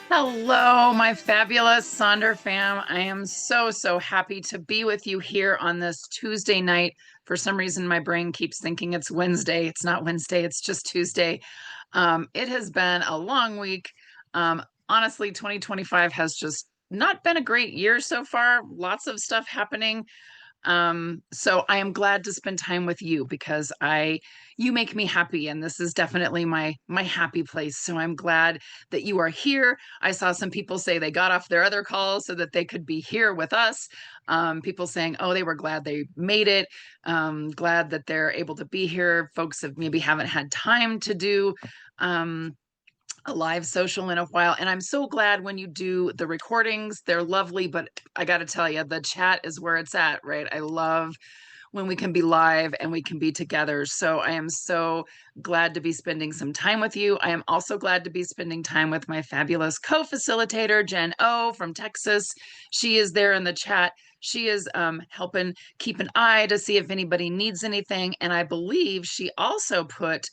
Hello, my fabulous Sonder fam. I am so happy to be with you here on this Tuesday night. For some reason, my brain keeps thinking it's Wednesday. It's not Wednesday, it's just Tuesday. It has been a long week. Honestly, 2025 has just not been a great year so far. Lots of stuff happening. So I am glad to spend time with you because you make me happy, and this is definitely my happy place. So I'm glad that you are here. I saw some people say they got off their other calls so that they could be here with us. People saying, oh, they were glad they made it. Glad that they're able to be here. Folks have maybe haven't had time to do um, a live social in a while. And I'm so glad when you do the recordings, they're lovely. But I got to tell you, the chat is where it's at, right? I love when we can be live and we can be together. So I am so glad to be spending some time with you. I am also glad to be spending time with my fabulous co-facilitator, Jen O from Texas. She is there in the chat. She is helping keep an eye to see if anybody needs anything. And I believe she also put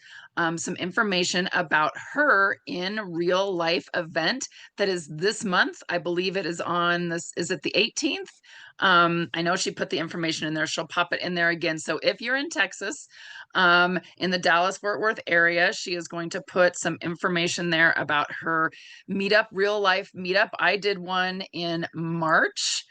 some information about her in real life event that is this month. I believe it is on this, is it the 18th? I know she put the information in there. She'll pop it in there again. So if you're in Texas, in the Dallas Fort Worth area, she is going to put some information there about her meetup, real life meetup. I did one in March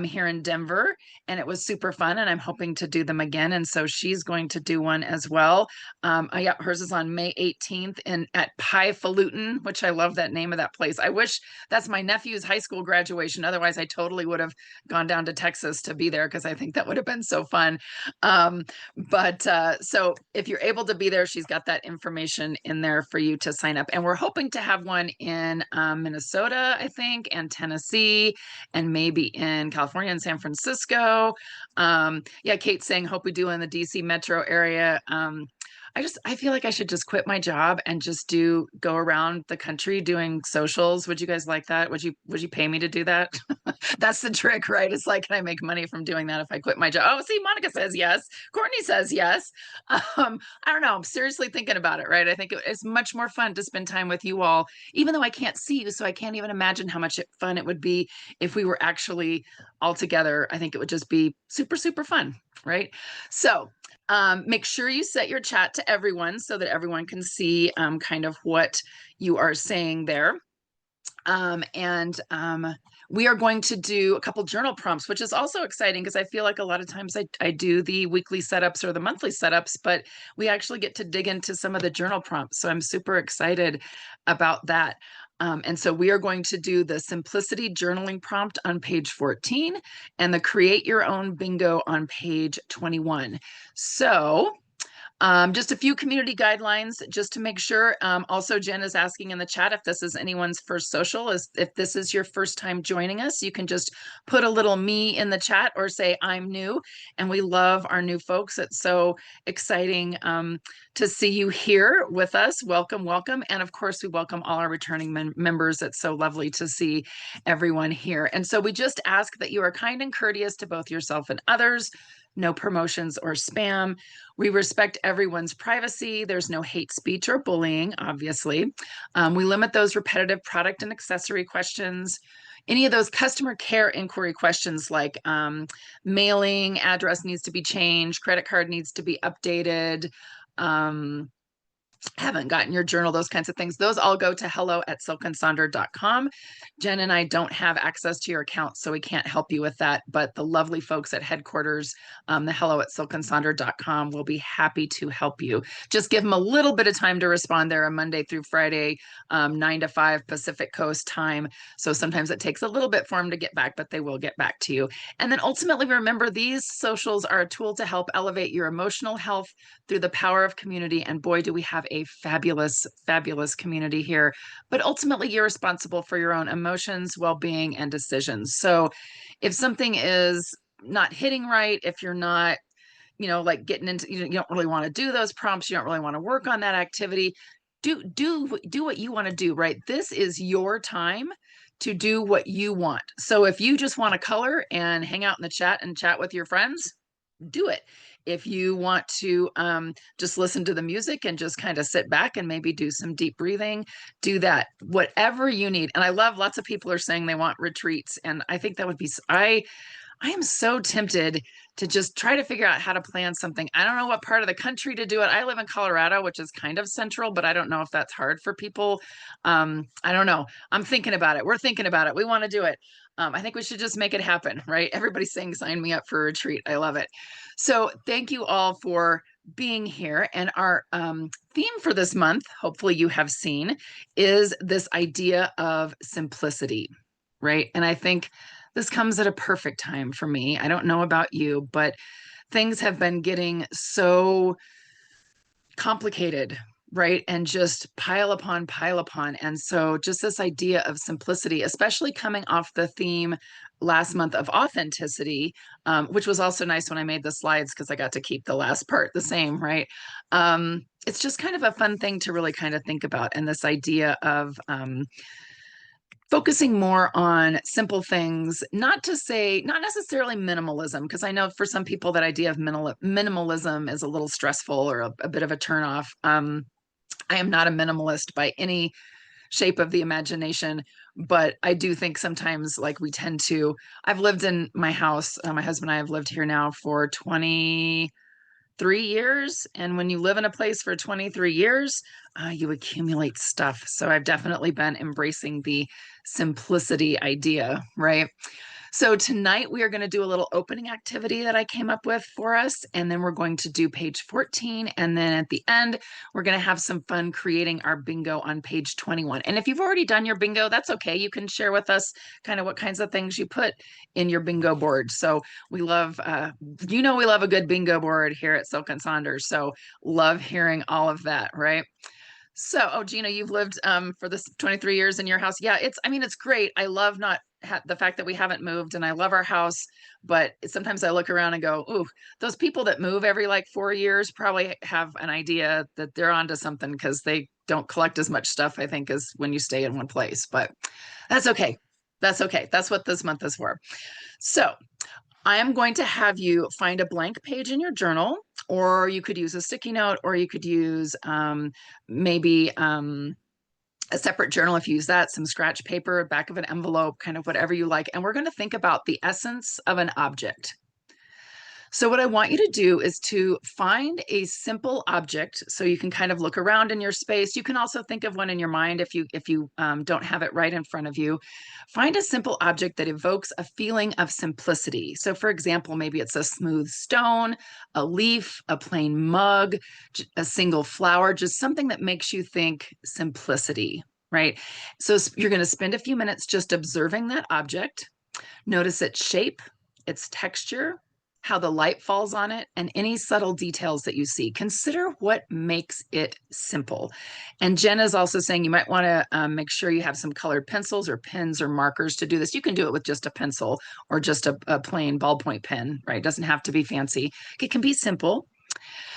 here in Denver, and it was super fun. And I'm hoping to do them again. And so she's going to do one as well. Yeah, hers is on May 18th in at Highfalutin, which I love that name of that place. I wish that's my nephew's high school graduation. Otherwise, I totally would have gone down to Texas to be there because I think that would have been so fun. So if you're able to be there, she's got that information in there for you to sign up. And we're hoping to have one in Minnesota, I think, and Tennessee, and maybe in California and San Francisco. Yeah, Kate's saying, hope we do in the DC metro area. I feel like I should just quit my job and just go around the country doing socials. Would you guys like that? Would you pay me to do that? That's the trick, right? It's like, can I make money from doing that if I quit my job? Oh, see, Monica says yes. Courtney says yes. I don't know. I'm seriously thinking about it, right? I think it's much more fun to spend time with you all, even though I can't see you. So I can't even imagine how much fun it would be if we were actually all together. I think it would just be super fun, right? So make sure you set your chat to everyone so that everyone can see kind of what you are saying there. And we are going to do a couple journal prompts, which is also exciting because I feel like a lot of times I do the weekly setups or the monthly setups, but we actually get to dig into some of the journal prompts. So I'm super excited about that. And so we are going to do the simplicity journaling prompt on page 14 and the create your own bingo on page 21. So just a few community guidelines just to make sure. Also, Jen is asking in the chat if this is anyone's first social. If this is your first time joining us, you can just put a little me in the chat or say I'm new. And we love our new folks. It's so exciting to see you here with us. Welcome. And of course, we welcome all our returning members. It's so lovely to see everyone here. And so we just ask that you are kind and courteous to both yourself and others. No promotions or spam. We respect everyone's privacy. There's no hate speech or bullying, obviously. We limit those repetitive product and accessory questions. Any of those customer care inquiry questions like mailing address needs to be changed, credit card needs to be updated, haven't gotten your journal, those kinds of things, those all go to hello@silkandsonder.com. Jen and I don't have access to your account, so we can't help you with that. But the lovely folks at headquarters, the hello@silkandsonder.com, will be happy to help you. Just give them a little bit of time to respond. There, Monday through Friday, 9 to 5 Pacific Coast time. So sometimes it takes a little bit for them to get back, but they will get back to you. And then ultimately, remember, these socials are a tool to help elevate your emotional health through the power of community. And boy, do we have a fabulous community here. But ultimately, you're responsible for your own emotions, well-being, and decisions. So if something is not hitting right, if you're not, like getting into, you don't really want to do those prompts, you don't really want to work on that activity, do what you want to do, right? This is your time to do what you want. So if you just want to color and hang out in the chat and chat with your friends, do it. If you want to just listen to the music and just kind of sit back and maybe do some deep breathing, do that. Whatever you need. And I love lots of people are saying they want retreats. And I think that would be, I am so tempted to just try to figure out how to plan something. I don't know what part of the country to do it. I live in Colorado, which is kind of central, but I don't know if that's hard for people. I don't know. I'm thinking about it. We're thinking about it. We want to do it. I think we should just make it happen, right? Everybody's saying, sign me up for a retreat. I love it. So thank you all for being here. And our theme for this month, hopefully you have seen, is this idea of simplicity, right? And I think this comes at a perfect time for me. I don't know about you, but things have been getting so complicated, right? And just pile upon pile upon. And so just this idea of simplicity, especially coming off the theme last month of authenticity, which was also nice when I made the slides because I got to keep the last part the same, right? It's just kind of a fun thing to really kind of think about. And this idea of focusing more on simple things, not to say, not necessarily minimalism, because I know for some people that idea of minimalism is a little stressful or a bit of a turnoff. I am not a minimalist by any shape of the imagination, but I do think sometimes like we tend to, I've lived in my house, my husband and I have lived here now for 23 years. And when you live in a place for 23 years, you accumulate stuff. So I've definitely been embracing the simplicity idea, right? So tonight we are going to do a little opening activity that I came up with for us. And then we're going to do page 14. And then at the end, we're going to have some fun creating our bingo on page 21. And if you've already done your bingo, that's okay. You can share with us kind of what kinds of things you put in your bingo board. So we love, we love a good bingo board here at Silk and Saunders. So love hearing all of that, right? So, oh, Gina, you've lived for this 23 years in your house. Yeah, it's great. I love not the fact that we haven't moved and I love our house, but sometimes I look around and go, ooh, those people that move every like 4 years probably have an idea that they're onto something because they don't collect as much stuff, I think, as when you stay in one place. But that's okay. That's okay. That's what this month is for. So I am going to have you find a blank page in your journal, or you could use a sticky note, or you could use maybe a separate journal if you use that, some scratch paper, back of an envelope, kind of whatever you like. And we're going to think about the essence of an object. So what I want you to do is to find a simple object so you can kind of look around in your space. You can also think of one in your mind if you don't have it right in front of you. Find a simple object that evokes a feeling of simplicity. So for example, maybe it's a smooth stone, a leaf, a plain mug, a single flower, just something that makes you think simplicity, right? So you're going to spend a few minutes just observing that object. Notice its shape, its texture, how the light falls on it, and any subtle details that you see. Consider what makes it simple. And Jen is also saying you might want to make sure you have some colored pencils or pens or markers to do this. You can do it with just a pencil or just a plain ballpoint pen, right? It doesn't have to be fancy. It can be simple.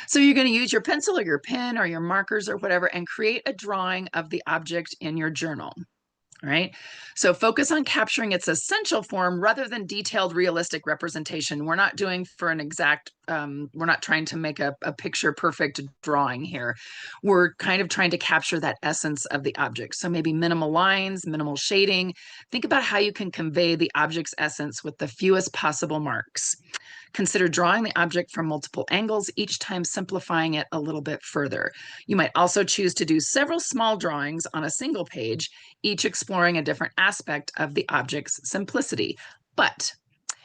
So you're going to use your pencil or your pen or your markers or whatever and create a drawing of the object in your journal. Right? So focus on capturing its essential form rather than detailed, realistic representation. We're not doing for an exact, we're not trying to make a picture perfect drawing here. We're kind of trying to capture that essence of the object. So maybe minimal lines, minimal shading. Think about how you can convey the object's essence with the fewest possible marks. Consider drawing the object from multiple angles, each time simplifying it a little bit further. You might also choose to do several small drawings on a single page, each exploring a different aspect of the object's simplicity. But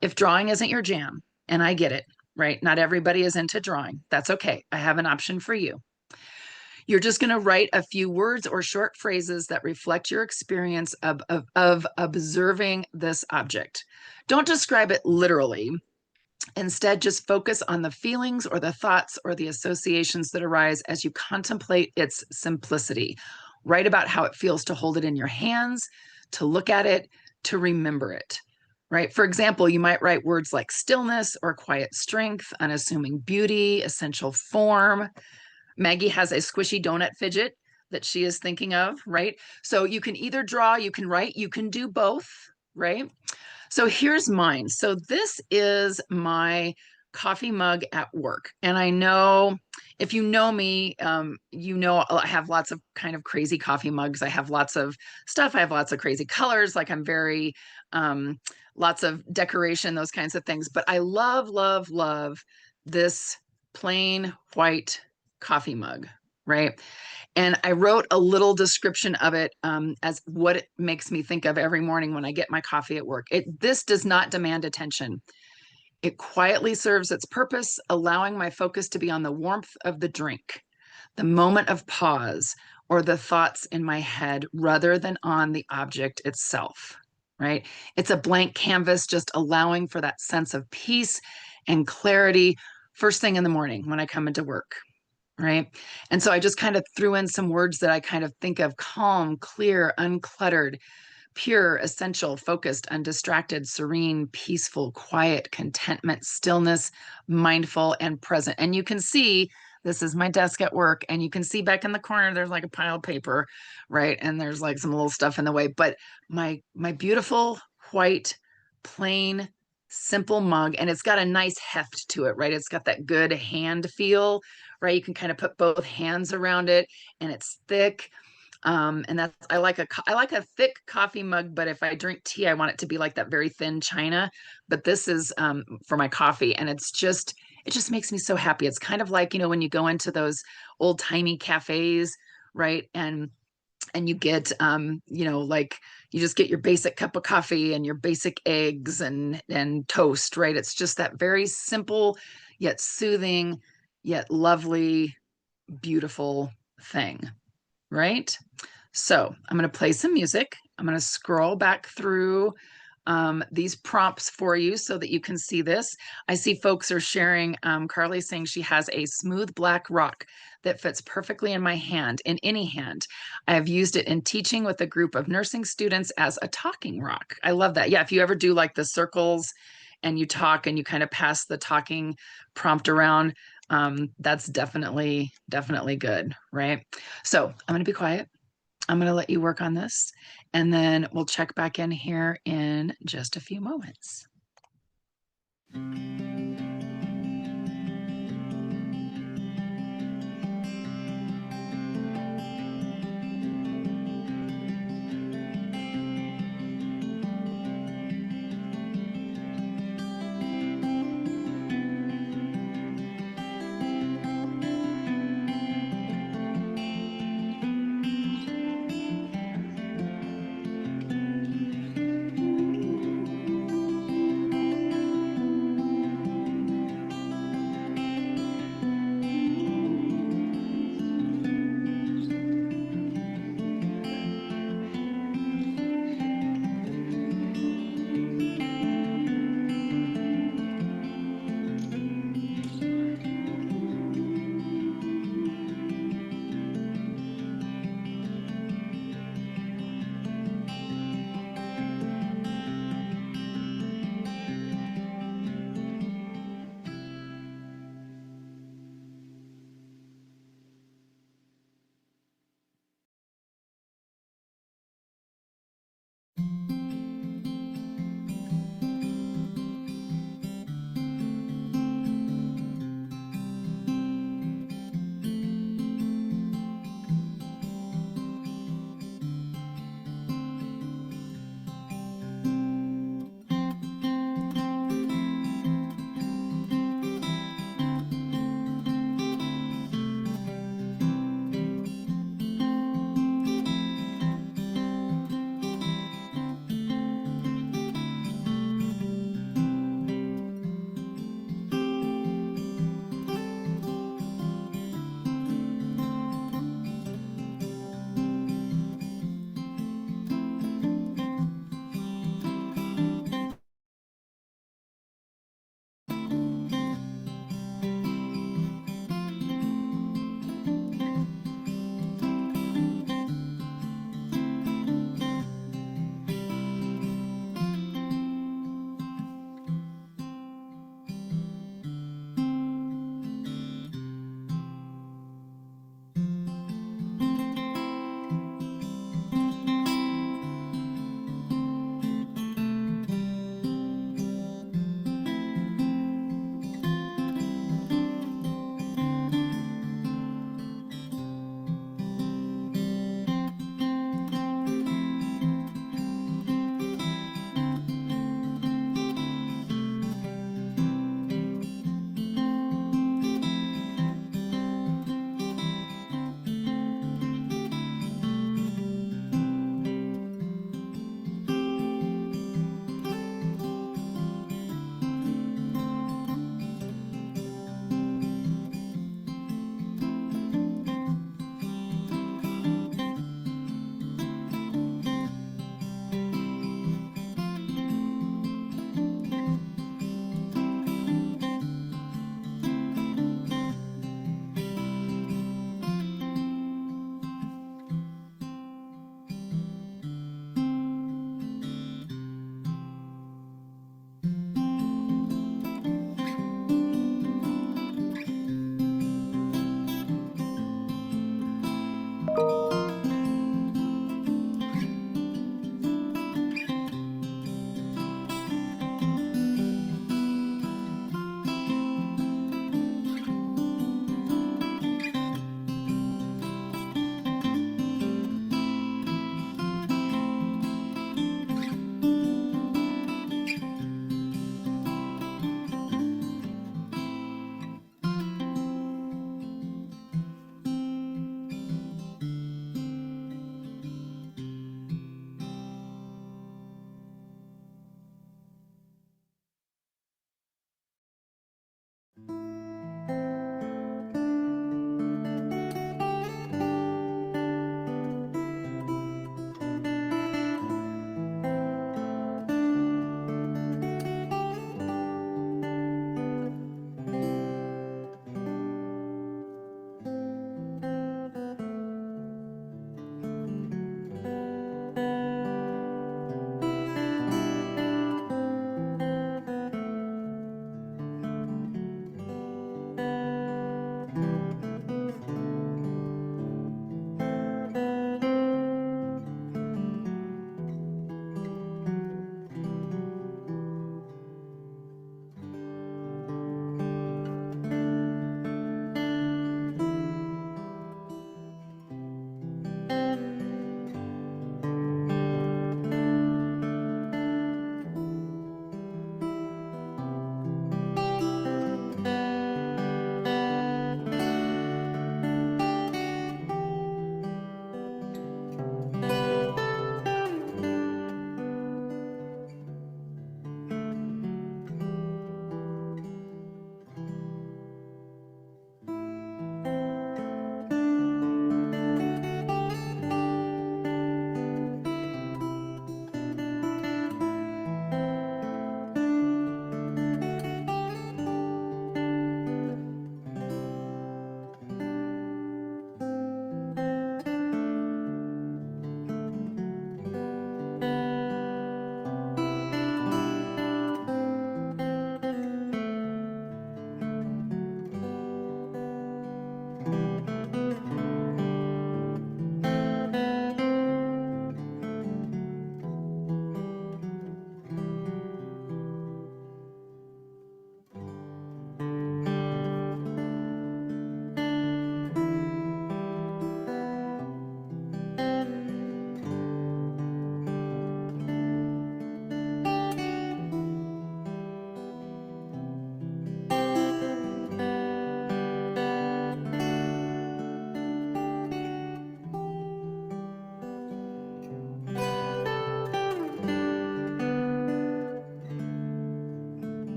if drawing isn't your jam, and I get it, right? Not everybody is into drawing. That's okay. I have an option for you. You're just going to write a few words or short phrases that reflect your experience of observing this object. Don't describe it literally. Instead, just focus on the feelings or the thoughts or the associations that arise as you contemplate its simplicity. Write about how it feels to hold it in your hands, to look at it, to remember it, right? For example, you might write words like stillness or quiet strength, unassuming beauty, essential form. Maggie has a squishy donut fidget that she is thinking of, right? So you can either draw, you can write, you can do both, right? So here's mine. So this is my coffee mug at work. And I know if you know me, you know I have lots of kind of crazy coffee mugs. I have lots of stuff. I have lots of crazy colors. Like I'm very, um, lots of decoration, those kinds of things. But I love, love, love this plain white coffee mug, right? And I wrote a little description of it as what it makes me think of every morning when I get my coffee at work. This does not demand attention. It quietly serves its purpose, allowing my focus to be on the warmth of the drink, the moment of pause, or the thoughts in my head rather than on the object itself, right? It's a blank canvas, just allowing for that sense of peace and clarity first thing in the morning when I come into work, right? And so I just kind of threw in some words that I kind of think of: calm, clear, uncluttered, pure, essential, focused, undistracted, serene, peaceful, quiet, contentment, stillness, mindful, and present. And you can see this is my desk at work, and you can see back in the corner there's like a pile of paper, right? And there's like some little stuff in the way. But my beautiful white, plain, simple mug, and it's got a nice heft to it, right? It's got that good hand feel, right? You can kind of put both hands around it, and it's thick. And that's I like a thick coffee mug, but if I drink tea, I want it to be like that very thin china. But this is for my coffee, and it just makes me so happy. It's kind of like, you know, when you go into those old timey cafes, right? And you get you know, like you just get your basic cup of coffee and your basic eggs and toast, right? It's just that very simple yet soothing yet lovely, beautiful thing, right? So I'm going to play some music. I'm going to scroll back through these prompts for you so that you can see this. I see folks are sharing. Carly saying she has a smooth black rock that fits perfectly in my hand, in any hand. I have used it in teaching with a group of nursing students as a talking rock. I love that. Yeah, if you ever do like the circles and you talk and you kind of pass the talking prompt around, that's definitely, definitely good, right? So I'm going to be quiet. I'm going to let you work on this, and then we'll check back in here in just a few moments.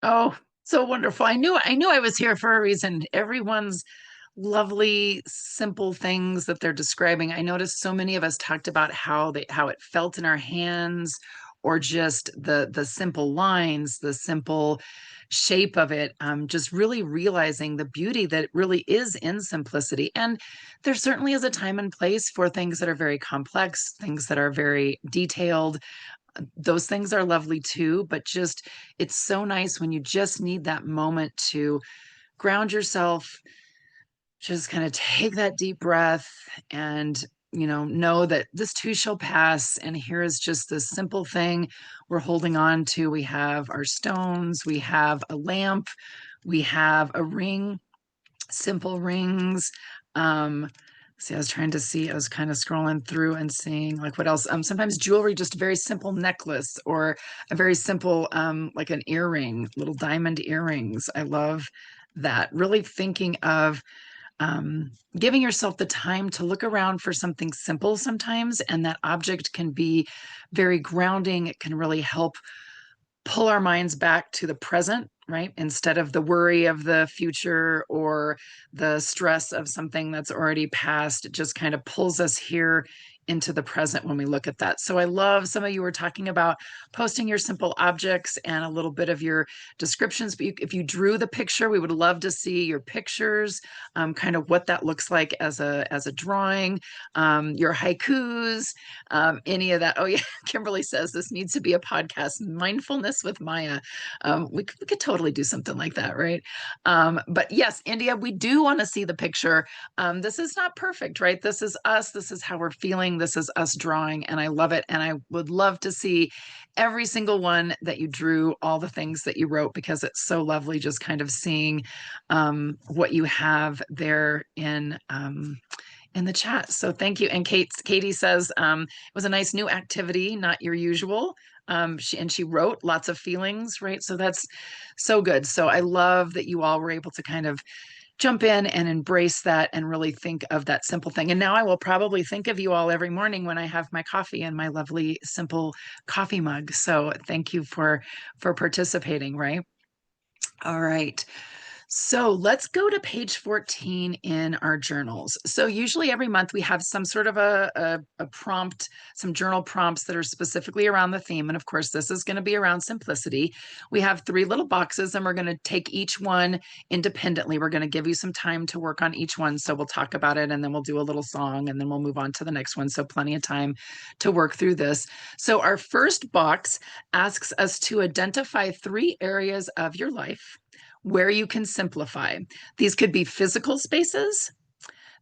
Oh, so wonderful. I knew I was here for a reason. Everyone's lovely, simple things that they're describing. I noticed so many of us talked about how it felt in our hands, or just the simple lines, the simple shape of it. Just really realizing the beauty that really is in simplicity. And there certainly is a time and place for things that are very complex, things that are very detailed. Those things are lovely too, but just it's so nice when you just need that moment to ground yourself, just kind of take that deep breath, and know that this too shall pass. And here is just this simple thing we're holding on to. We have our stones, we have a lamp, we have a ring, simple rings. See, I was trying to see, I was kind of scrolling through and seeing like what else. Sometimes jewelry, just a very simple necklace, or a very simple like an earring, little diamond earrings. I love that. Really thinking of giving yourself the time to look around for something simple sometimes, and that object can be very grounding. It can really help pull our minds back to the present, right? Instead of the worry of the future or the stress of something that's already passed. It just kind of pulls us here into the present when we look at that. So I love, some of you were talking about posting your simple objects and a little bit of your descriptions. But if you drew the picture, we would love to see your pictures, kind of what that looks like as a drawing, your haikus, any of that. Oh yeah, Kimberly says this needs to be a podcast, mindfulness with Maya. We could totally do something like that, right? But yes, India, we do want to see the picture. This is not perfect, right? This is us. This is how we're feeling. This is us drawing, and I love it. And I would love to see every single one that you drew, all the things that you wrote, because it's so lovely just kind of seeing what you have there in the chat. So thank you. And Katie says it was a nice new activity, not your usual. She wrote lots of feelings, right? So that's so good. So I love that you all were able to kind of jump in and embrace that and really think of that simple thing. And now I will probably think of you all every morning when I have my coffee in my lovely simple coffee mug. So thank you for participating, right? All right. So let's go to page 14 in our journals. So usually every month we have some sort of a prompt, some journal prompts that are specifically around the theme. And of course, this is going to be around simplicity. We have 3 little boxes, and we're going to take each one independently. We're going to give you some time to work on each one. So we'll talk about it, and then we'll do a little song, and then we'll move on to the next one. So plenty of time to work through this. So our first box asks us to identify 3 areas of your life where you can simplify. These could be physical spaces,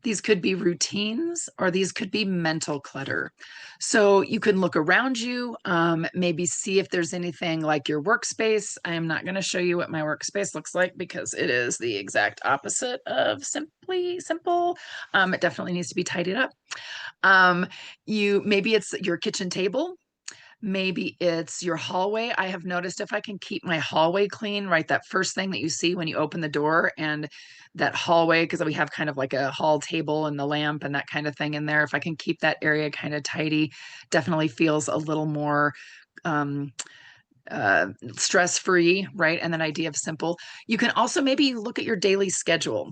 these could be routines, or these could be mental clutter. So you can look around you, maybe see if there's anything like your workspace. I am not going to show you what my workspace looks like because it is the exact opposite of simply simple. It definitely needs to be tidied up. Maybe it's your kitchen table. Maybe it's your hallway. I have noticed if I can keep my hallway clean, right? That first thing that you see when you open the door, and that hallway, because we have kind of like a hall table and the lamp and that kind of thing in there. If I can keep that area kind of tidy, definitely feels a little more um, stress free, right? And that idea of simple. You can also maybe look at your daily schedule,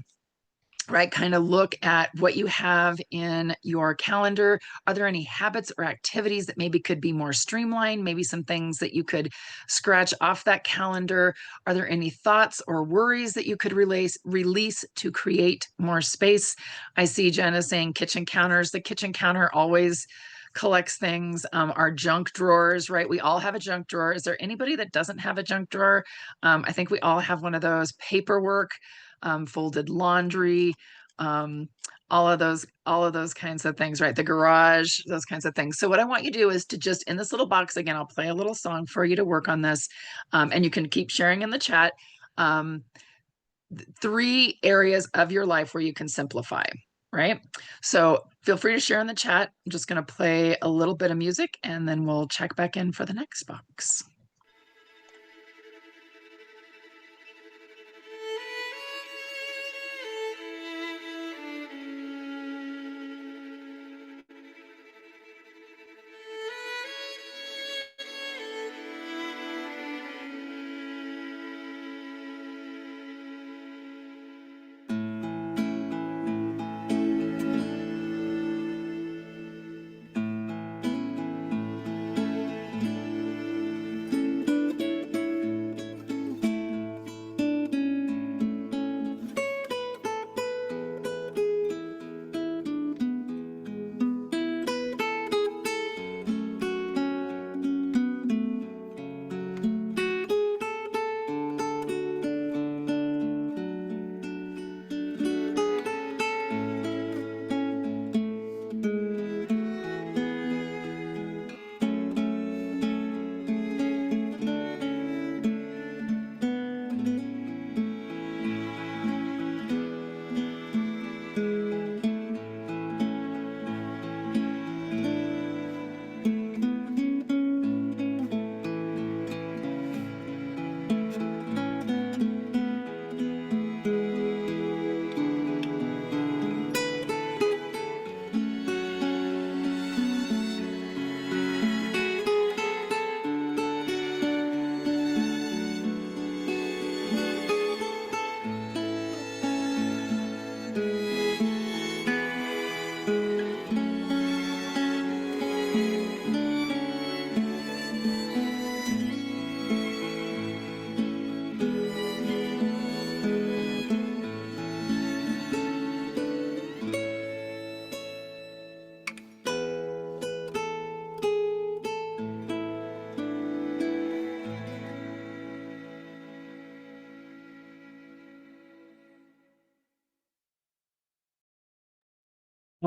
right? Kind of look at what you have in your calendar. Are there any habits or activities that maybe could be more streamlined? Maybe some things that you could scratch off that calendar. Are there any thoughts or worries that you could release to create more space? I see Jenna saying kitchen counters. The kitchen counter always collects things. Our junk drawers, right? We all have a junk drawer. Is there anybody that doesn't have a junk drawer? I think we all have one of those. Paperwork, folded laundry, um, all of those kinds of things, right? The garage, those kinds of things. So what I want you to do is to just, in this little box, again, I'll play a little song for you to work on this, and you can keep sharing in the chat. 3 areas of your life where you can simplify, right? So feel free to share in the chat. I'm just going to play a little bit of music, and then we'll check back in for the next box.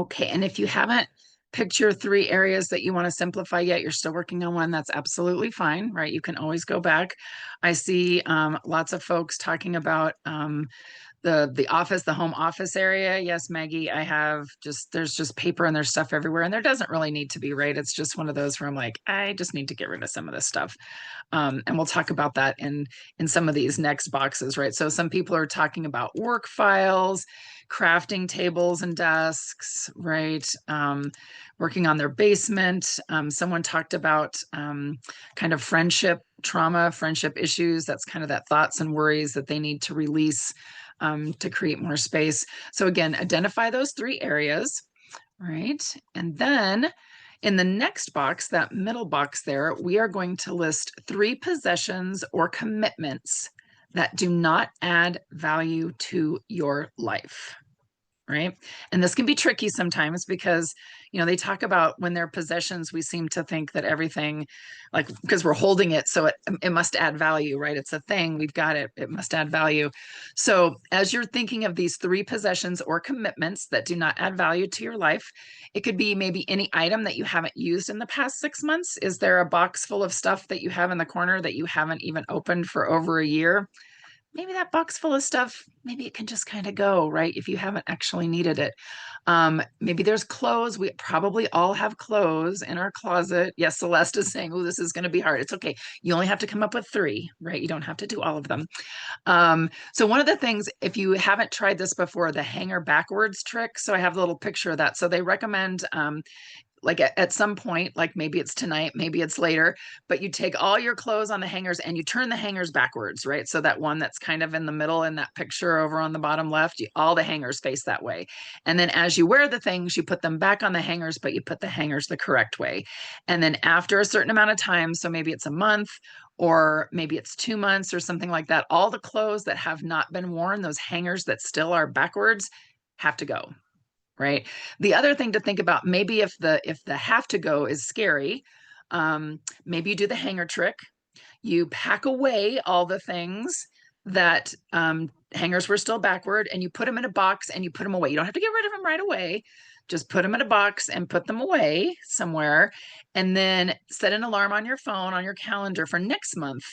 Okay, and if you haven't picked your three areas that you want to simplify yet, you're still working on one, that's absolutely fine, right? You can always go back. I see lots of folks talking about the office, the home office area. Yes, Maggie, I have just there's just paper and there's stuff everywhere, and there doesn't really need to be, right? It's just one of those where I'm like, I just need to get rid of some of this stuff. And we'll talk about that in some of these next boxes, right? So some people are talking about work files, crafting tables and desks, right? Working on their basement. Someone talked about kind of friendship trauma, friendship issues. That's kind of that thoughts and worries that they need to release to create more space. So again, identify those three areas, right? And then in the next box, that middle box there, we are going to list three possessions or commitments that do not add value to your life, right? And this can be tricky sometimes because, they talk about when they're possessions, we seem to think that everything, like, because we're holding it, so it must add value, right? It's a thing, we've got it, it must add value. So as you're thinking of these three possessions or commitments that do not add value to your life, it could be maybe any item that you haven't used in the past 6 months. Is there a box full of stuff that you have in the corner that you haven't even opened for over a year? Maybe that box full of stuff, maybe it can just kind of go, right? If you haven't actually needed it. Maybe there's clothes. We probably all have clothes in our closet. Yes, Celeste is saying, oh, this is going to be hard. It's okay. You only have to come up with three, right? You don't have to do all of them. So one of the things, if you haven't tried this before, the hanger backwards trick. So I have a little picture of that. So they recommend like at some point, like maybe it's tonight, maybe it's later, but you take all your clothes on the hangers and you turn the hangers backwards, right? So that one that's kind of in the middle in that picture over on the bottom left, all the hangers face that way. And then as you wear the things, you put them back on the hangers, but you put the hangers the correct way. And then after a certain amount of time, so maybe it's a month or maybe it's 2 months or something like that, all the clothes that have not been worn, those hangers that still are backwards, have to go, right? The other thing to think about, maybe if the have to go is scary, maybe you do the hanger trick. You pack away all the things that hangers were still backward, and you put them in a box and you put them away. You don't have to get rid of them right away. Just put them in a box and put them away somewhere, and then set an alarm on your phone, on your calendar for next month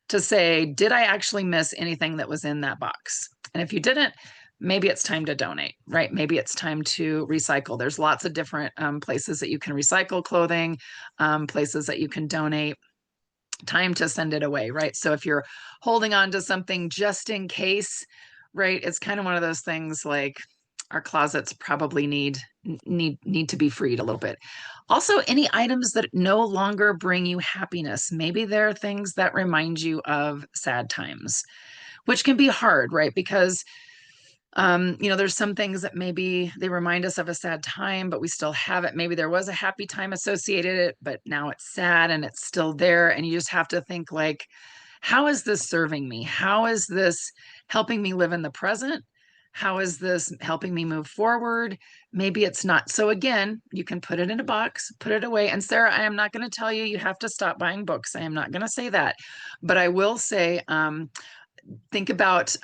to say, did I actually miss anything that was in that box? And if you didn't, maybe it's time to donate, right? Maybe it's time to recycle. There's lots of different places that you can recycle clothing, places that you can donate, time to send it away, right? So if you're holding on to something just in case, right, it's kind of one of those things like our closets probably need to be freed a little bit. Also, any items that no longer bring you happiness. Maybe there are things that remind you of sad times, which can be hard, right? Because there's some things that maybe they remind us of a sad time, but we still have it. Maybe there was a happy time associated, but now it's sad and it's still there. And you just have to think like, how is this serving me? How is this helping me live in the present? How is this helping me move forward? Maybe it's not. So again, you can put it in a box, put it away. And Sarah, I am not going to tell you you have to stop buying books. I am not going to say that. But I will say, think about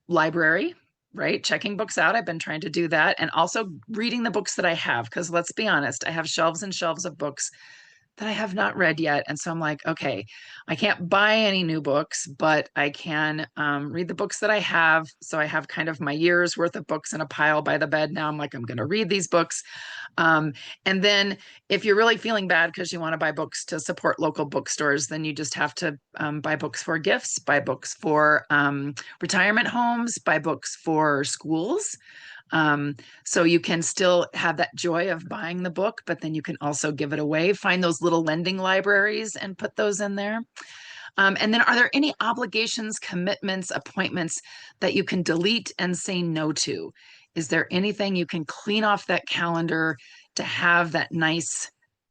library, right? Checking books out. I've been trying to do that. And also reading the books that I have, because let's be honest, I have shelves and shelves of books that I have not read yet. And so I'm like, okay, I can't buy any new books, but I can read the books that I have. So I have kind of my year's worth of books in a pile by the bed now. I'm like, I'm going to read these books. And then if you're really feeling bad because you want to buy books to support local bookstores, then you just have to buy books for gifts, buy books for retirement homes, buy books for schools. So you can still have that joy of buying the book, but then you can also give it away. Find those little lending libraries and put those in there. And then are there any obligations, commitments, appointments that you can delete and say no to? Is there anything you can clean off that calendar to have that nice,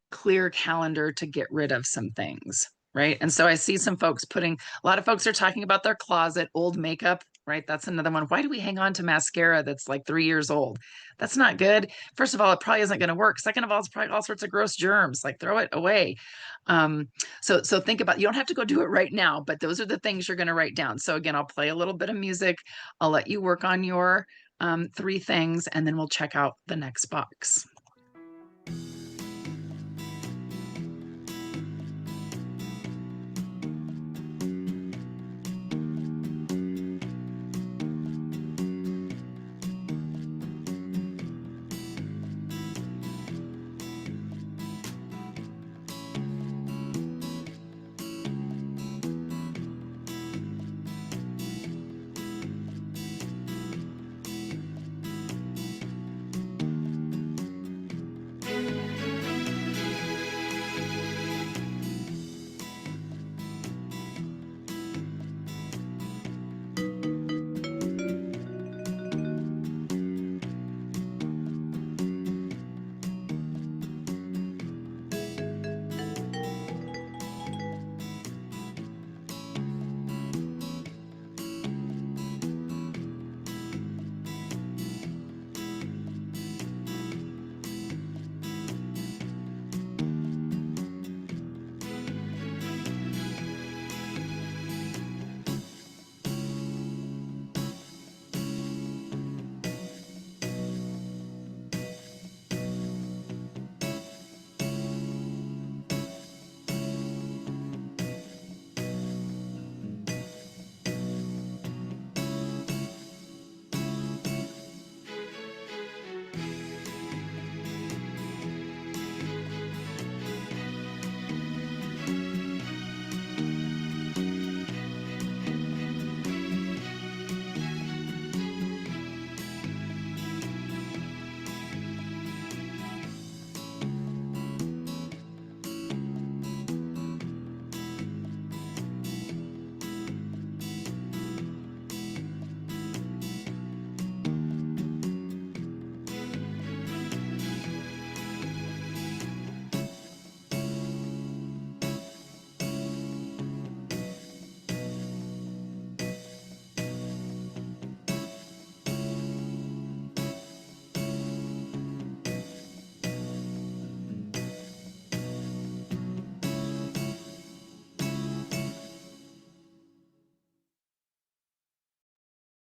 clear calendar to get rid of some things? Right. And so I see some folks a lot of folks are talking about their closet, old makeup, right? That's another one. Why do we hang on to mascara that's like 3 years old? That's not good. First of all, it probably isn't going to work. Second of all, it's probably all sorts of gross germs, like throw it away. So think about, you don't have to go do it right now, but those are the things you're going to write down. So again, I'll play a little bit of music. I'll let you work on your three things, and then we'll check out the next box.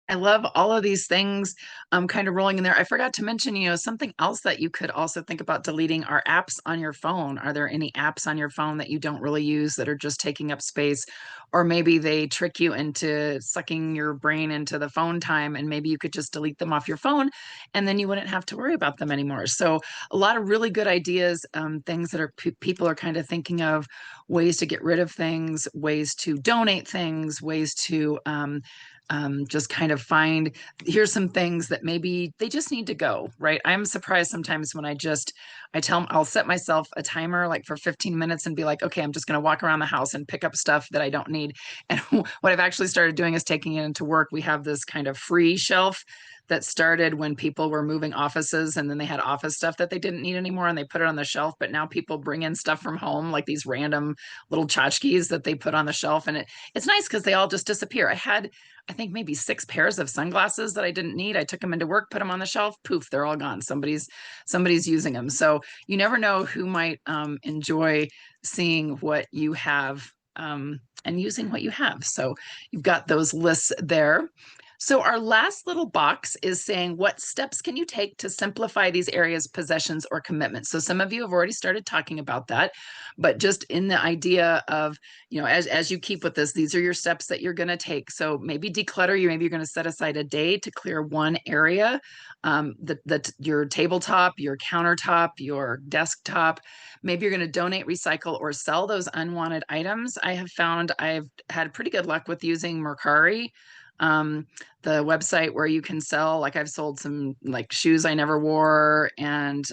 I love all of these things kind of rolling in there. I forgot to mention, something else that you could also think about deleting are apps on your phone. Are there any apps on your phone that you don't really use that are just taking up space? Or maybe they trick you into sucking your brain into the phone time, and maybe you could just delete them off your phone and then you wouldn't have to worry about them anymore. So, a lot of really good ideas, things that people are kind of thinking of, ways to get rid of things, ways to donate things, ways to just kind of find, here's some things that maybe they just need to go, right? I'm surprised sometimes when I tell them, I'll set myself a timer like for 15 minutes and be like, okay, I'm just going to walk around the house and pick up stuff that I don't need. And what I've actually started doing is taking it into work. We have this kind of free shelf that started when people were moving offices, and then they had office stuff that they didn't need anymore and they put it on the shelf. But now people bring in stuff from home, like these random little tchotchkes that they put on the shelf. And it's nice because they all just disappear. I think maybe 6 pairs of sunglasses that I didn't need. I took them into work, put them on the shelf, poof, they're all gone. Somebody's using them. So you never know who might enjoy seeing what you have and using what you have. So you've got those lists there. So our last little box is saying, what steps can you take to simplify these areas, possessions, or commitments? So some of you have already started talking about that, but just in the idea of, as you keep with this, these are your steps that you're going to take. So maybe declutter. Maybe you're going to set aside a day to clear one area, your tabletop, your countertop, your desktop. Maybe you're going to donate, recycle, or sell those unwanted items. I have found I've had pretty good luck with using Mercari, um, the website where you can sell, like I've sold some like shoes I never wore, and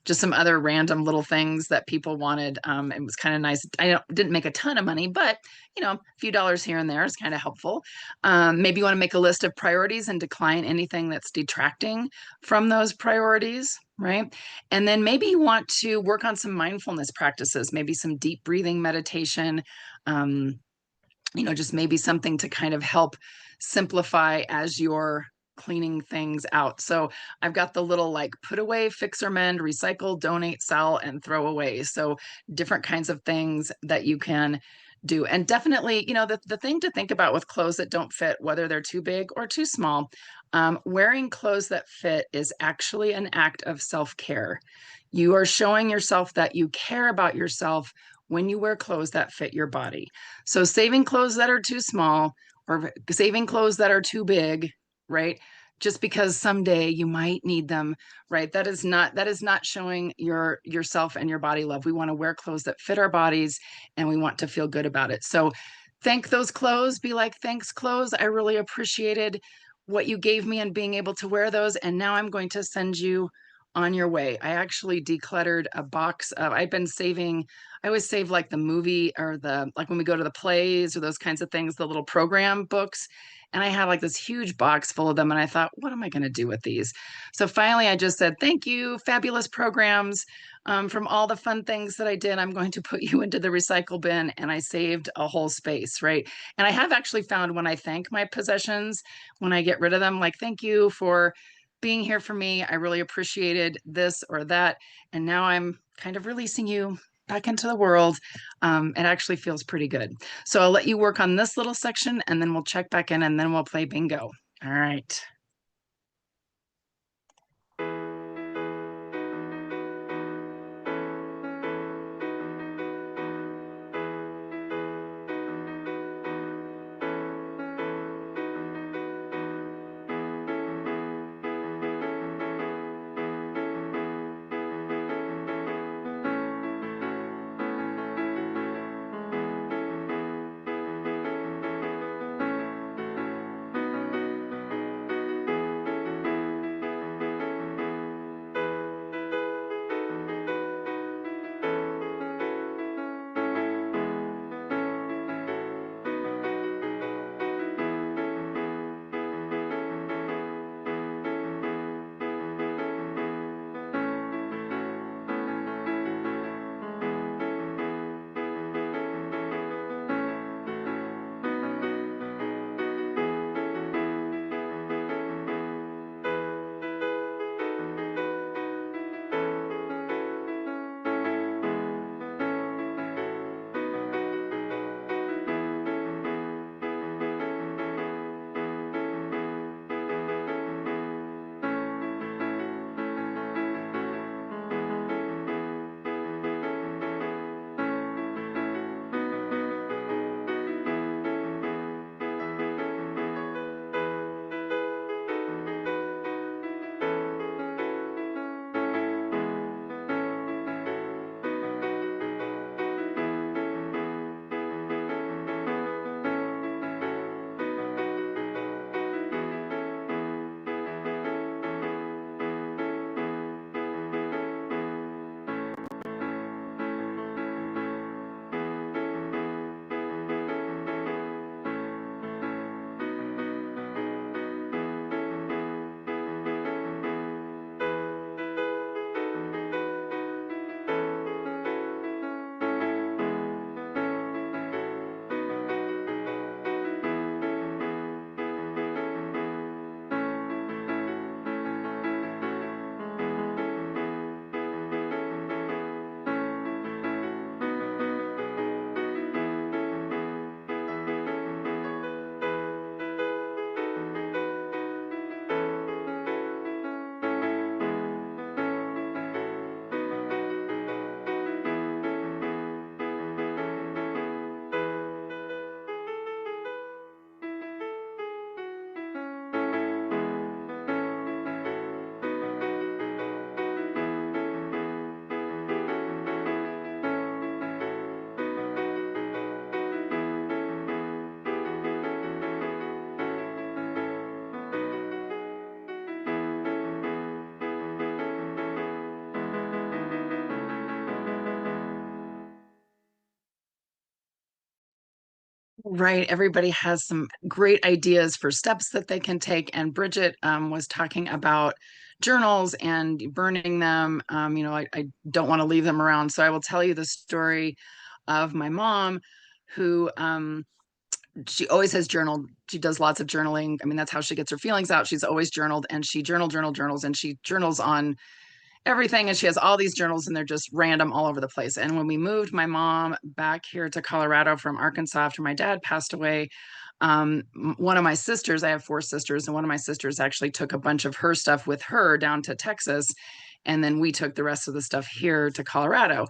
just some other random little things that people wanted. It was kind of nice. Didn't make a ton of money, but a few dollars here and there is kind of helpful. Maybe you want to make a list of priorities and decline anything that's detracting from those priorities, right? And then maybe you want to work on some mindfulness practices, maybe some deep breathing meditation, um, just maybe something to kind of help simplify as you're cleaning things out. So I've got the little like put away, fix or mend, recycle, donate, sell, and throw away. So different kinds of things that you can do. And definitely, the thing to think about with clothes that don't fit, whether they're too big or too small, Wearing clothes that fit is actually an act of self care. You are showing yourself that you care about yourself when you wear clothes that fit your body. So, saving clothes that are too small or saving clothes that are too big, right? Just because someday you might need them, right? That is not showing yourself and your body love. We want to wear clothes that fit our bodies and we want to feel good about it. So thank those clothes, be like, thanks, clothes. I really appreciated what you gave me and being able to wear those. And now I'm going to send you on your way. I actually decluttered a box of, I've been saving, I always save like the movie or like when we go to the plays or those kinds of things, the little program books. And I had like this huge box full of them. And I thought, what am I going to do with these? So finally, I just said, thank you, fabulous programs. From all the fun things that I did, I'm going to put you into the recycle bin. And I saved a whole space, right? And I have actually found when I thank my possessions, when I get rid of them, like, thank you for being here for me. I really appreciated this or that. And now I'm kind of releasing you back into the world. It actually feels pretty good. So I'll let you work on this little section and then we'll check back in and then we'll play bingo. All right. Right. Everybody has some great ideas for steps that they can take. And Bridget was talking about journals and burning them. I don't want to leave them around. So I will tell you the story of my mom who she always has journaled. She does lots of journaling. I mean, that's how she gets her feelings out. She's always journaled and she journals, and she journals on everything. And she has all these journals and they're just random all over the place. And when we moved my mom back here to Colorado from Arkansas after my dad passed away, one of my sisters, I have four sisters, and one of my sisters actually took a bunch of her stuff with her down to Texas. And then we took the rest of the stuff here to Colorado.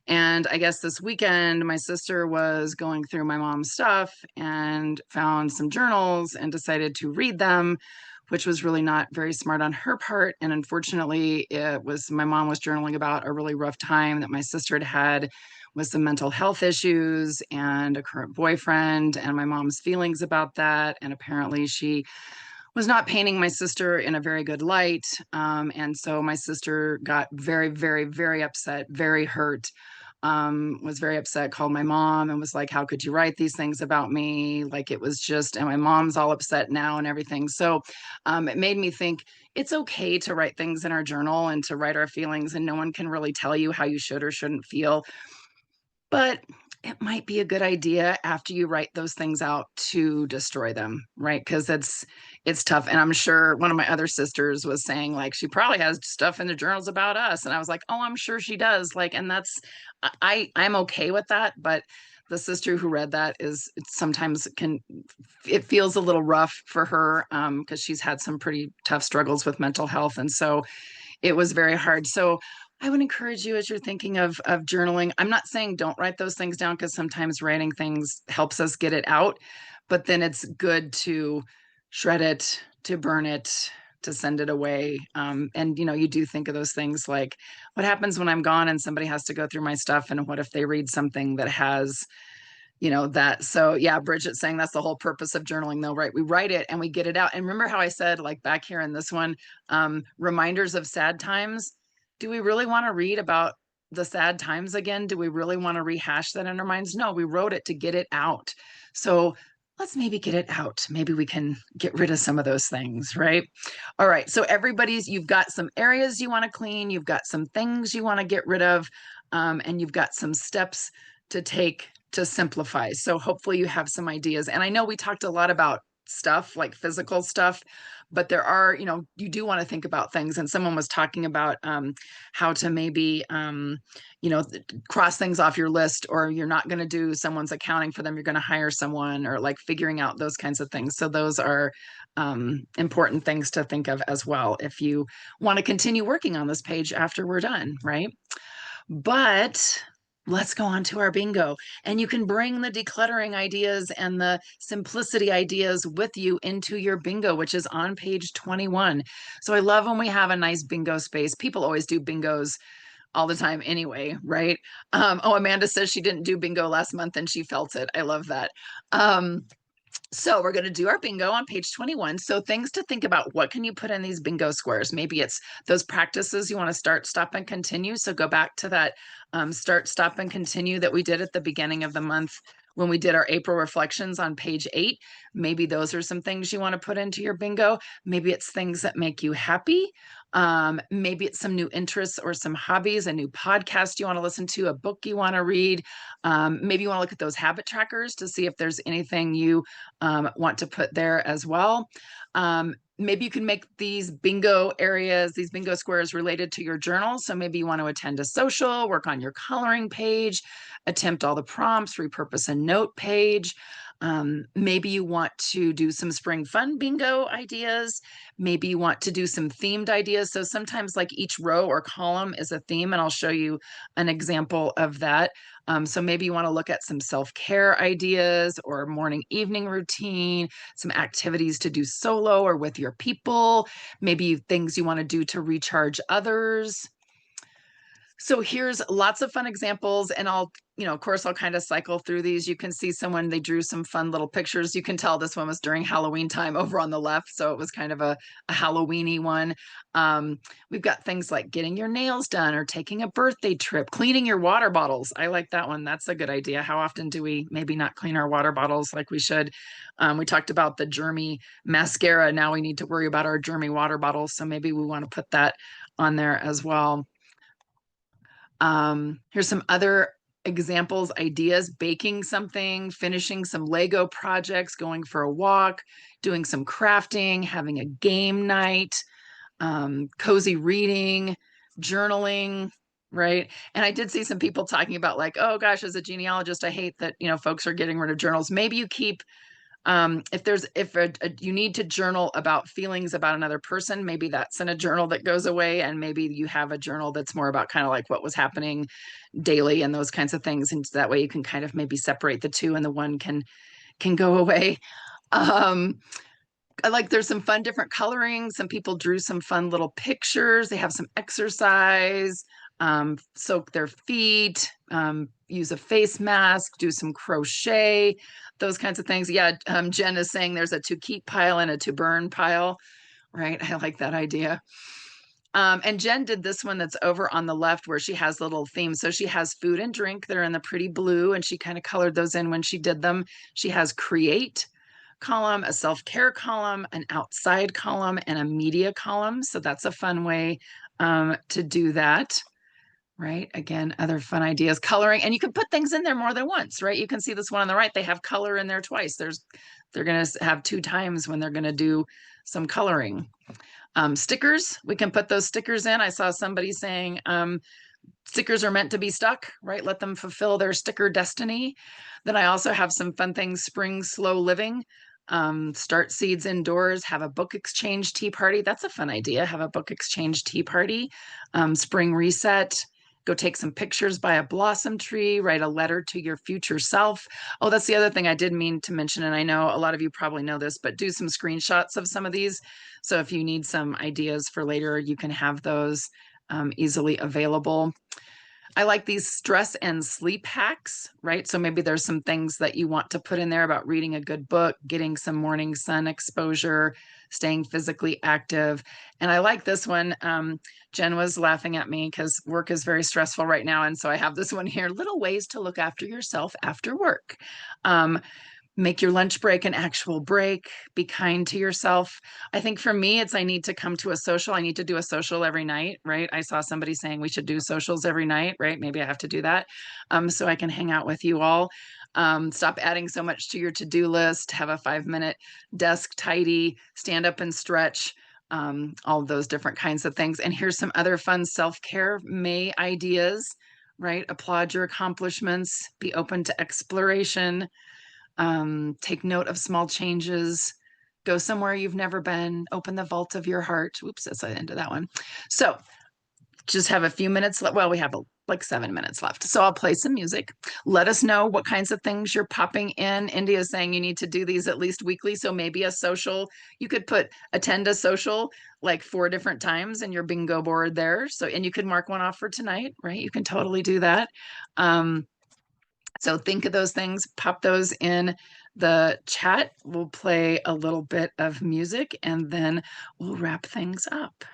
And I guess this weekend, my sister was going through my mom's stuff and found some journals and decided to read them, which was really not very smart on her part. And unfortunately, it was my mom was journaling about a really rough time that my sister had had with some mental health issues and a current boyfriend, and my mom's feelings about that. And apparently, she was not painting my sister in a very good light. And so my sister got very, very, very upset, very hurt, was very upset, called my mom and was like, how could you write these things about me? Like it was just, and my mom's all upset now and everything. So it made me think it's okay to write things in our journal and to write our feelings, and no one can really tell you how you should or shouldn't feel. But it might be a good idea after you write those things out to destroy them, right? Because it's tough. And I'm sure one of my other sisters was saying like she probably has stuff in the journals about us. And I was like, oh, I'm sure she does. Like, and that's I'm okay with that. But the sister who read that is it sometimes can it feels a little rough for her because she's had some pretty tough struggles with mental health. And so it was very hard. So I would encourage you as you're thinking of journaling. I'm not saying don't write those things down because sometimes writing things helps us get it out, but then it's good to shred it, to burn it, to send it away. And you do think of those things like, what happens when I'm gone and somebody has to go through my stuff, and what if they read something that has that. So yeah, Bridget saying that's the whole purpose of journaling though, right? We write it and we get it out. And remember how I said, like back here in this one, reminders of sad times. Do we really want to read about the sad times again? Do we really want to rehash that in our minds? No, we wrote it to get it out. So let's maybe get it out. Maybe we can get rid of some of those things, right? All right. So you've got some areas you want to clean, you've got some things you want to get rid of, and you've got some steps to take to simplify. So hopefully you have some ideas. And I know we talked a lot about stuff like physical stuff, but there are, you do want to think about things. And someone was talking about how to maybe, cross things off your list, or you're not going to do someone's accounting for them. You're going to hire someone, or like figuring out those kinds of things. So those are important things to think of as well if you want to continue working on this page after we're done, right? But let's go on to our bingo. And you can bring the decluttering ideas and the simplicity ideas with you into your bingo, which is on page 21. So I love when we have a nice bingo space. People always do bingos all the time anyway, right? Oh, Amanda says she didn't do bingo last month and she felt it. I love that. So we're going to do our bingo on page 21. So things to think about. What can you put in these bingo squares? Maybe it's those practices you want to start, stop, and continue. So go back to that start, stop, and continue that we did at the beginning of the month when we did our April reflections on page 8. Maybe those are some things you want to put into your bingo. Maybe it's things that make you happy. Maybe it's some new interests or some hobbies, a new podcast you want to listen to, a book you want to read. Maybe you want to look at those habit trackers to see if there's anything you want to put there as well. Maybe you can make these bingo areas, these bingo squares related to your journal. So maybe you want to attend a social, work on your coloring page, attempt all the prompts, repurpose a note page. Maybe you want to do some spring fun bingo ideas. Maybe you want to do some themed ideas. So sometimes like each row or column is a theme, and I'll show you an example of that. So maybe you want to look at some self-care ideas or morning evening routine, some activities to do solo or with your people, maybe things you want to do to recharge others. So here's lots of fun examples, and of course, I'll kind of cycle through these. You can see someone, they drew some fun little pictures. You can tell this one was during Halloween time over on the left, so it was kind of a Halloween-y one. We've got things like getting your nails done or taking a birthday trip, cleaning your water bottles. I like that one. That's a good idea. How often do we maybe not clean our water bottles like we should? We talked about the germy mascara. Now we need to worry about our germy water bottles, so maybe we want to put that on there as well. Here's some other examples, ideas: baking something, finishing some Lego projects, going for a walk, doing some crafting, having a game night, cozy reading, journaling, right? And I did see some people talking about like, oh gosh, as a genealogist, I hate that, folks are getting rid of journals. Maybe you keep if you need to journal about feelings about another person, maybe that's in a journal that goes away, and maybe you have a journal that's more about kind of like what was happening daily and those kinds of things, and that way you can kind of maybe separate the two and the one can go away. um I like there's some fun different coloring. Some people drew some fun little pictures. They have some exercise, soak their feet, use a face mask, do some crochet, those kinds of things. Yeah, Jen is saying there's a to keep pile and a to burn pile, right? I like that idea. And Jen did this one that's over on the left where she has the little theme. So she has food and drink. They're in the pretty blue, and she kind of colored those in when she did them. She has create column, a self-care column, an outside column, and a media column. So that's a fun way to do that, right? Again, other fun ideas, coloring, and you can put things in there more than once, right? You can see this one on the right, they have color in there twice. They're going to have 2 times when they're going to do some coloring. Stickers, we can put those stickers in. I saw somebody saying stickers are meant to be stuck, right? Let them fulfill their sticker destiny. Then I also have some fun things, spring slow living, start seeds indoors, have a book exchange tea party. That's a fun idea. Have a book exchange tea party. Spring reset, go take some pictures by a blossom tree, write a letter to your future self. Oh, that's the other thing I did mean to mention, and I know a lot of you probably know this, but do some screenshots of some of these. So if you need some ideas for later, you can have those easily available. I like these stress and sleep hacks, right? So maybe there's some things that you want to put in there about reading a good book, getting some morning sun exposure, staying physically active. And I like this one. Jen was laughing at me because work is very stressful right now. And so I have this one here, little ways to look after yourself after work. Make your lunch break an actual break, be kind to yourself. I think for me, it's I need to come to a social. I need to do a social every night, right? I saw somebody saying we should do socials every night, right? Maybe I have to do that so I can hang out with you all. Stop adding so much to your to-do list, have a 5-minute desk tidy, stand up and stretch, all of those different kinds of things. And here's some other fun self-care May ideas, right? Applaud your accomplishments, be open to exploration, take note of small changes, go somewhere you've never been, open the vault of your heart. Oops, that's the end of that one. So just have a few minutes left. Well, we have like 7 minutes left. So I'll play some music. Let us know what kinds of things you're popping in. India is saying you need to do these at least weekly. So maybe a social, you could attend a social like 4 different times in your bingo board there. So, and you could mark one off for tonight, right? You can totally do that. So think of those things, pop those in the chat. We'll play a little bit of music and then we'll wrap things up.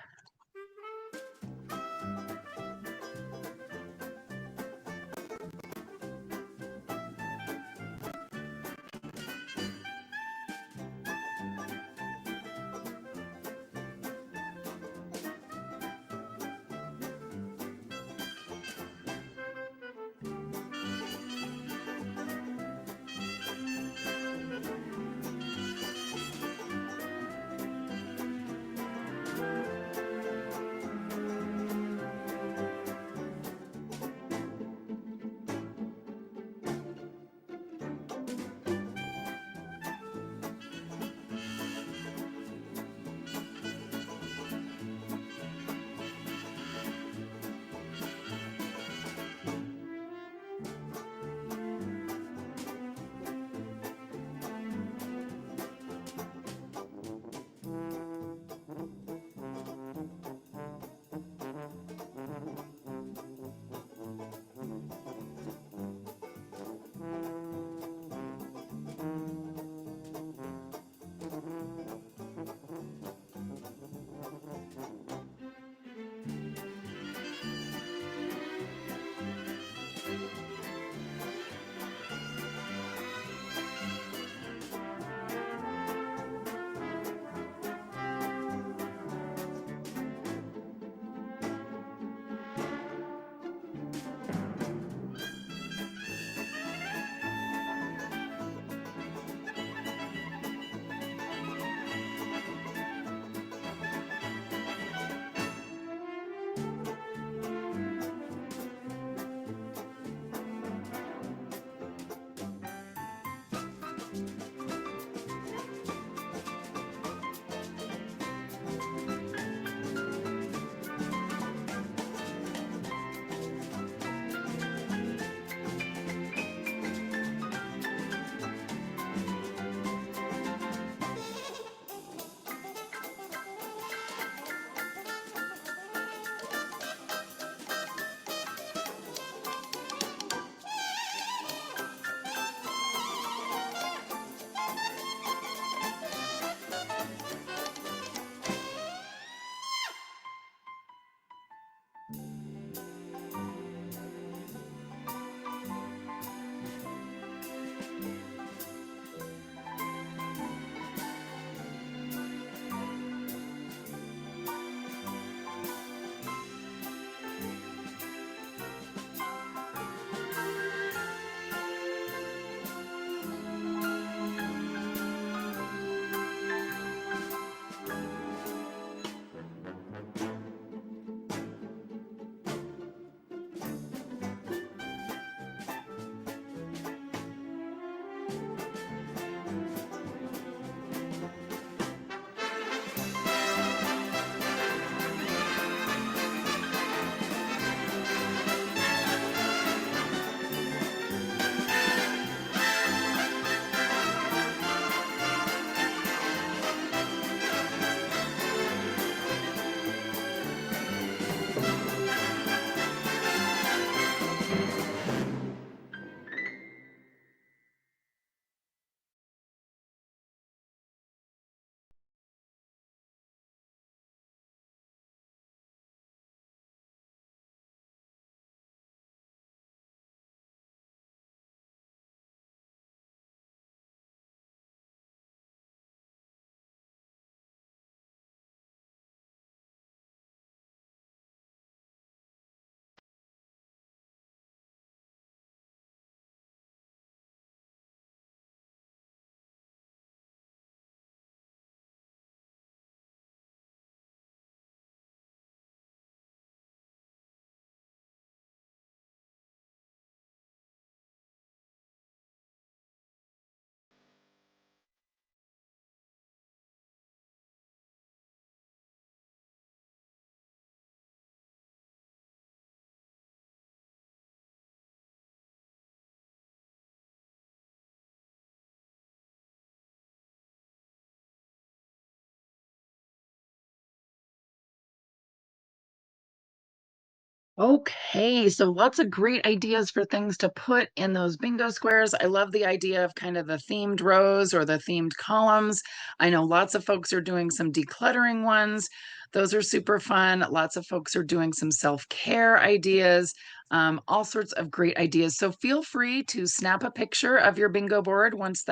Okay, so lots of great ideas for things to put in those bingo squares. I love the idea of kind of the themed rows or the themed columns. I know lots of folks are doing some decluttering ones. Those are super fun. Lots of folks are doing some self-care ideas, all sorts of great ideas. So feel free to snap a picture of your bingo board once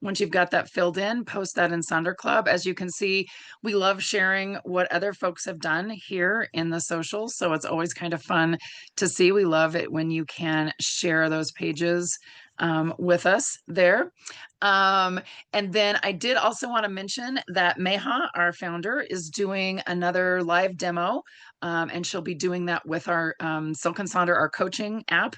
you've got that filled in, post that in Sonder Club. As you can see, we love sharing what other folks have done here in the socials. So it's always kind of fun to see. We love it when you can share those pages with us there. Um, and then I did also want to mention that Meha, our founder, is doing another live demo, and she'll be doing that with our Silk and Sonder, our coaching app,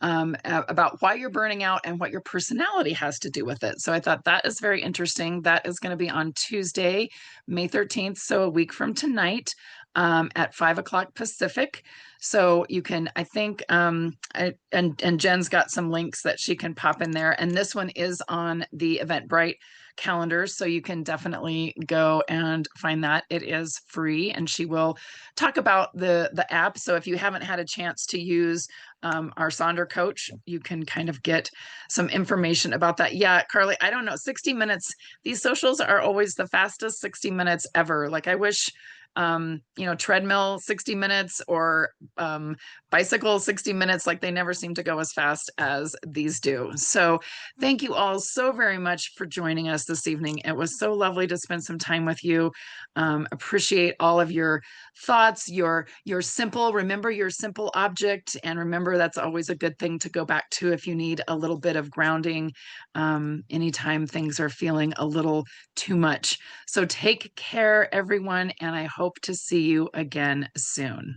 about why you're burning out and what your personality has to do with it. So I thought that is very interesting. That is going to be on Tuesday, May 13th, so a week from tonight. At 5 o'clock Pacific. So you can, I think, and Jen's got some links that she can pop in there. And this one is on the Eventbrite calendar, so you can definitely go and find that. It is free, and she will talk about the app. So if you haven't had a chance to use our Sonder coach, you can kind of get some information about that. Yeah, Carly, I don't know, 60 minutes. These socials are always the fastest 60 minutes ever. Like I wish treadmill 60 minutes or bicycle 60 minutes, like they never seem to go as fast as these do. So thank you all so very much for joining us this evening. It was so lovely to spend some time with you. Appreciate all of your thoughts, remember your simple object, and remember that's always a good thing to go back to if you need a little bit of grounding anytime things are feeling a little too much. So take care, everyone, and I hope to see you again soon.